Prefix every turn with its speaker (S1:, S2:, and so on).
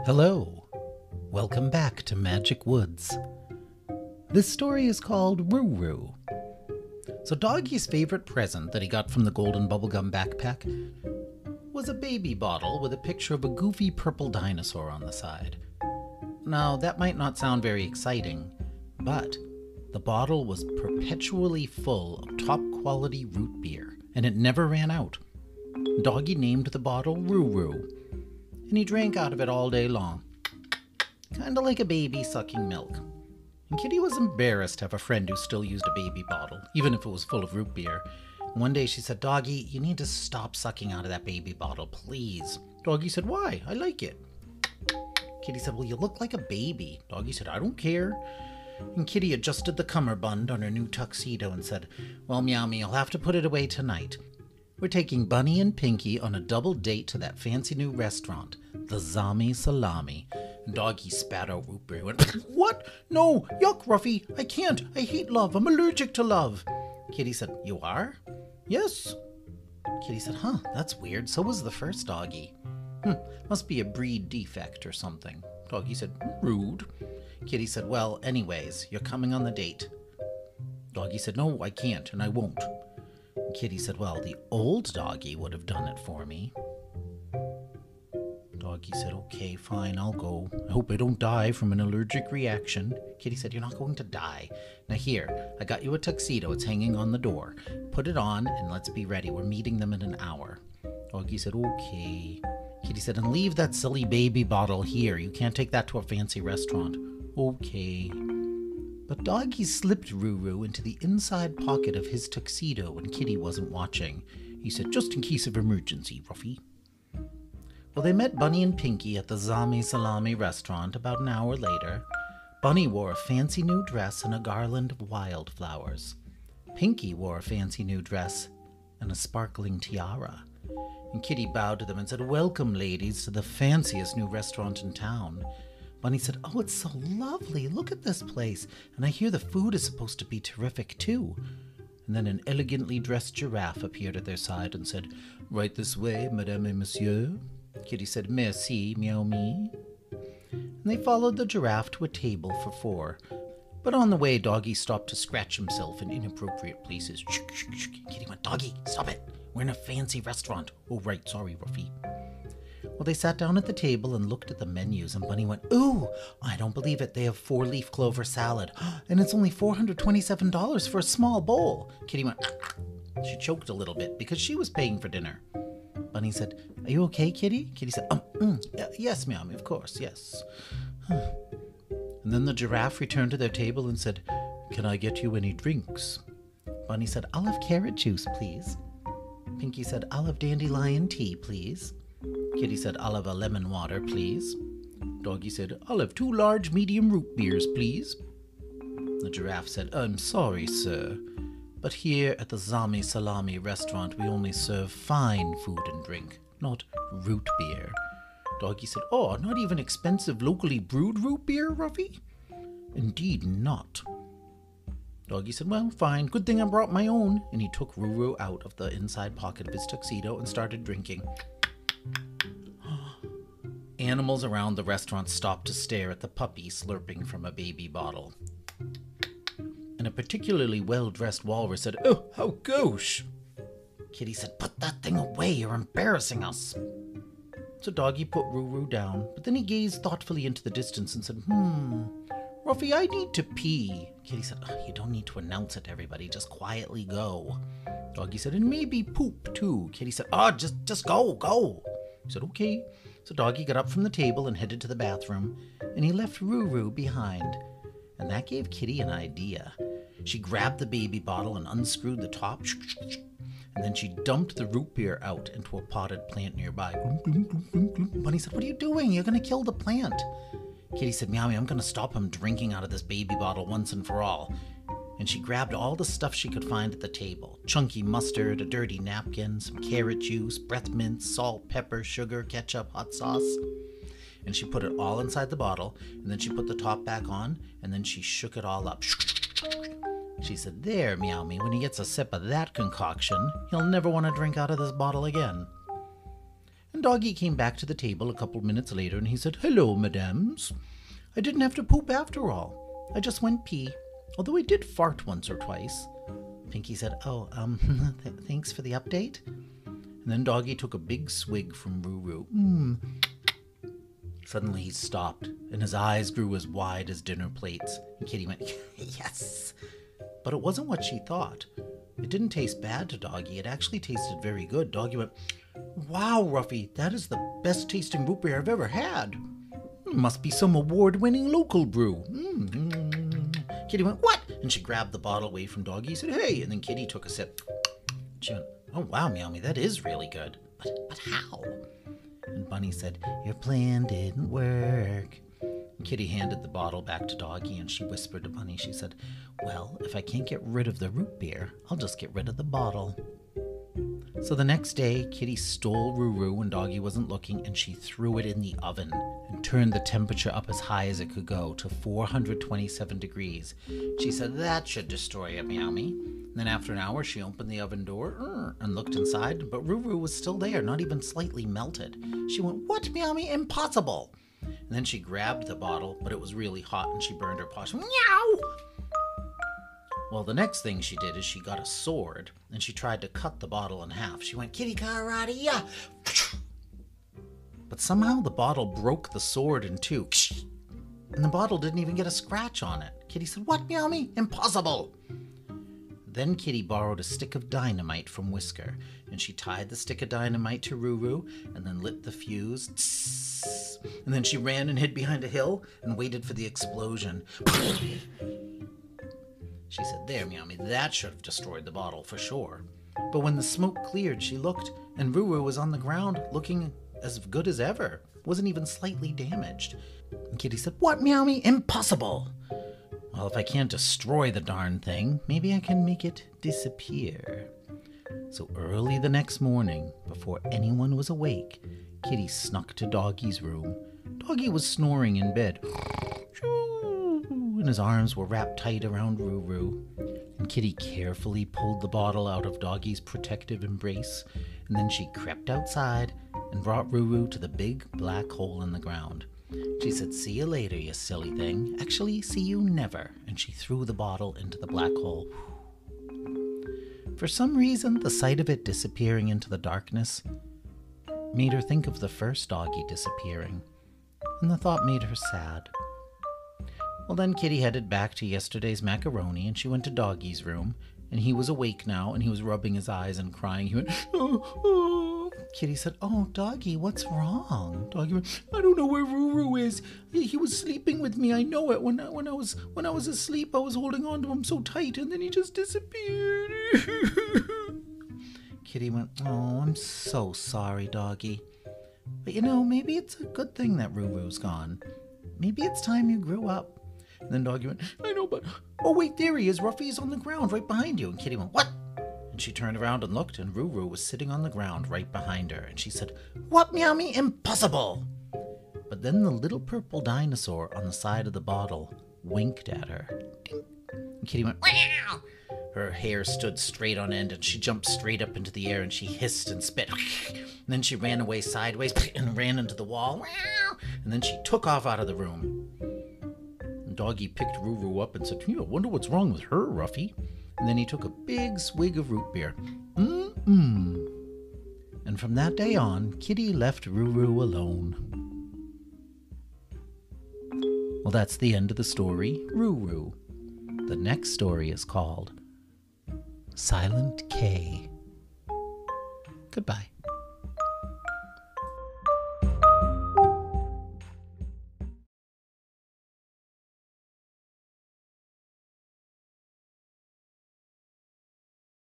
S1: Hello, welcome back to Magic Woods. This story is called Roo-Roo. So Doggy's favorite present that he got from the golden bubblegum backpack was a baby bottle with a picture of a goofy purple dinosaur on the side. Now, that might not sound very exciting, but the bottle was perpetually full of top-quality root beer, and it never ran out. Doggy named the bottle Roo-Roo, and he drank out of it all day long, kinda like a baby sucking milk. And Kitty was embarrassed to have a friend who still used a baby bottle, even if it was full of root beer. And one day she said, "Doggy, you need to stop sucking out of that baby bottle, please." Doggy said, "Why? I like it." Kitty said, "Well, you look like a baby." Doggy said, "I don't care." And Kitty adjusted the cummerbund on her new tuxedo and said, "Well, Meow-Me, you'll have to put it away tonight. We're taking Bunny and Pinky on a double date to that fancy new restaurant, the Zami Salami." And Doggy spat out root beer and went, "What? No, yuck, Ruffy. I can't. I hate love. I'm allergic to love." Kitty said, "You are?" "Yes." Kitty said, "Huh, that's weird. So was the first doggy. Must be a breed defect or something." Doggy said, "Rude." Kitty said, "Well, anyways, you're coming on the date." Doggy said, "No, I can't, and I won't." Kitty said, "Well, the old doggy would have done it for me." Doggy said, "Okay, fine, I'll go. I hope I don't die from an allergic reaction." Kitty said, "You're not going to die. Now here, I got you a tuxedo. It's hanging on the door. Put it on and let's be ready. We're meeting them in an hour." Doggy said, "Okay." Kitty said, "And leave that silly baby bottle here. You can't take that to a fancy restaurant." "Okay." But Doggy slipped Roo-Roo into the inside pocket of his tuxedo when Kitty wasn't watching. He said, "Just in case of emergency, Ruffy." Well, they met Bunny and Pinky at the Zami Salami restaurant about an hour later. Bunny wore a fancy new dress and a garland of wildflowers. Pinky wore a fancy new dress and a sparkling tiara. And Kitty bowed to them and said, "Welcome, ladies, to the fanciest new restaurant in town." Bunny said, "Oh, it's so lovely. Look at this place. And I hear the food is supposed to be terrific, too." And then an elegantly dressed giraffe appeared at their side and said, "Right this way, madame et monsieur." Kitty said, "Merci, Meow-Me." And they followed the giraffe to a table for four. But on the way, Doggy stopped to scratch himself in inappropriate places. Kitty went, "Doggy, stop it. We're in a fancy restaurant." "Oh, right. Sorry, Ruffy." Well, they sat down at the table and looked at the menus, and Bunny went, "Ooh, I don't believe it. They have 4-leaf clover salad, and it's only $427 for a small bowl." Kitty went, "Ah." She choked a little bit because she was paying for dinner. Bunny said, "Are you okay, Kitty?" Kitty said, "Yes, Meow-Me, of course, yes." And then the giraffe returned to their table and said, "Can I get you any drinks?" Bunny said, "I'll have carrot juice, please." Pinky said, "I'll have dandelion tea, please." Kitty said, "I'll have a lemon water, please." Doggy said, "I'll have 2 large medium root beers, please." The giraffe said, "I'm sorry, sir, but here at the Zami Salami restaurant we only serve fine food and drink, not root beer." Doggy said, "Oh, not even expensive locally brewed root beer, Ruffy?" "Indeed not." Doggy said, "Well, fine. Good thing I brought my own." And he took Roo-Roo out of the inside pocket of his tuxedo and started drinking. Animals around the restaurant stopped to stare at the puppy slurping from a baby bottle. And a particularly well-dressed walrus said, "Oh, how gauche." Kitty said, "Put that thing away. You're embarrassing us." So Doggy put Roo-Roo down, but then he gazed thoughtfully into the distance and said, "Ruffy, I need to pee." Kitty said, "Oh, you don't need to announce it to everybody. Just quietly go." Doggy said, "And maybe poop, too." Kitty said, "Oh, just go." He said, "Okay." So Doggy got up from the table and headed to the bathroom, and he left Roo-Roo behind. And that gave Kitty an idea. She grabbed the baby bottle and unscrewed the top, and then she dumped the root beer out into a potted plant nearby. Bunny said, "What are you doing? You're going to kill the plant." Kitty said, "Meow-Me, I'm going to stop him drinking out of this baby bottle once and for all." And she grabbed all the stuff she could find at the table. Chunky mustard, a dirty napkin, some carrot juice, breath mints, salt, pepper, sugar, ketchup, hot sauce. And she put it all inside the bottle, and then she put the top back on, and then she shook it all up. She said, "There, Meow-Me, when he gets a sip of that concoction, he'll never want to drink out of this bottle again." And Doggy came back to the table a couple minutes later and he said, "Hello, madames. I didn't have to poop after all. I just went pee, although I did fart once or twice." Pinky said, "Oh, thanks for the update." And then Doggy took a big swig from Roo-Roo. Suddenly he stopped, and his eyes grew as wide as dinner plates. And Kitty went, "Yes." But it wasn't what she thought. It didn't taste bad to Doggy. It actually tasted very good. Doggy went, "Wow, Ruffy, that is the best tasting root beer I've ever had. Must be some award-winning local brew." Kitty went, "What?" And she grabbed the bottle away from Doggy and said, "Hey." And then Kitty took a sip. She went, "Oh, wow, Meowmy, that is really good. But how?" And Bunny said, "Your plan didn't work." And Kitty handed the bottle back to Doggy and she whispered to Bunny, she said, "Well, if I can't get rid of the root beer, I'll just get rid of the bottle." So the next day, Kitty stole Roo-Roo when Doggy wasn't looking and she threw it in the oven and turned the temperature up as high as it could go to 427 degrees. She said that should destroy it, Meowmy. And then after an hour, she opened the oven door and looked inside, but Roo-Roo was still there, not even slightly melted. She went, "What, Meowmy? Impossible!" And then she grabbed the bottle, but it was really hot and she burned her paw. She went, "Meow!" Well, the next thing she did is she got a sword and she tried to cut the bottle in half. She went, "Kitty karate, yeah!" But somehow the bottle broke the sword in two. And the bottle didn't even get a scratch on it. Kitty said, "What, Meowmy? Impossible!" Then Kitty borrowed a stick of dynamite from Whisker, and she tied the stick of dynamite to Roo-Roo and then lit the fuse. And then she ran and hid behind a hill and waited for the explosion. She said, "There, Meowmy, that should have destroyed the bottle for sure." But when the smoke cleared, she looked, and Roo-Roo was on the ground looking as good as ever. Wasn't even slightly damaged. And Kitty said, "What, Meowmy? Impossible!" "Well, if I can't destroy the darn thing, maybe I can make it disappear." So early the next morning, before anyone was awake, Kitty snuck to Doggy's room. Doggy was snoring in bed, and his arms were wrapped tight around Roo-Roo. And Kitty carefully pulled the bottle out of Doggy's protective embrace, and then she crept outside and brought Roo-Roo to the big black hole in the ground. She said, "See you later, you silly thing. Actually, see you never." And she threw the bottle into the black hole. For some reason, the sight of it disappearing into the darkness made her think of the first Doggy disappearing, and the thought made her sad. Well, then Kitty headed back to yesterday's macaroni, and she went to Doggy's room, and he was awake now, and he was rubbing his eyes and crying. He went, "Oh." Kitty said, "Oh, Doggy, what's wrong?" Doggy went, "I don't know where Roo-Roo is. He was sleeping with me. I know it. When I was asleep, I was holding on to him so tight, and then he just disappeared." Kitty went, "Oh, I'm so sorry, Doggy. But maybe it's a good thing that Roo-Roo's gone. Maybe it's time you grew up." And then Doggy went, "I know, but oh wait, there he is. Ruffy's on the ground right behind you." And Kitty went, "What?" And she turned around and looked, and Roo-Roo was sitting on the ground right behind her. And she said, "What, Meowmy? Impossible!" But then the little purple dinosaur on the side of the bottle winked at her. And Kitty went, "Wow!" Her hair stood straight on end, and she jumped straight up into the air, and she hissed and spit. And then she ran away sideways and ran into the wall. And then she took off out of the room. And Doggy picked Roo-Roo up and said, "I wonder what's wrong with her, Ruffy." And then he took a big swig of root beer. And from that day on, Kitty left Roo-Roo alone. Well, that's the end of the story, Roo-Roo. The next story is called Silent K. Goodbye.